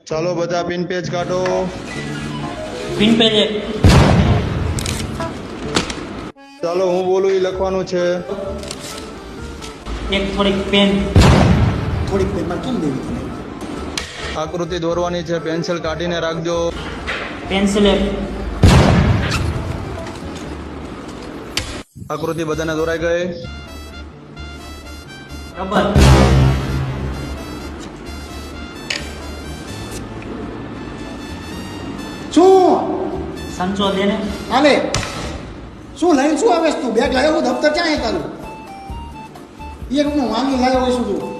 ચાલો બધા pin page કાઢો. પિન પેજ એક. ચાલો હું બોલું એ લખવાનું છે. એક થોડીક પેન. થોડીક પેનમાં કેમ દેવી તને? આકૃતિ દોરવાની છે, પેન્સિલ કાઢીને રાખજો. પેન્સિલ એક. આકૃતિ બધાને દોરાઈ ગઈ. રબર. શું સંચો દે ને. હાલે શું લઈને શું આવે છે તું? બેગ લાવ્યો દફતર ક્યાં હે તારું? એક હું માંગી લાવ્યો હોય શું તું?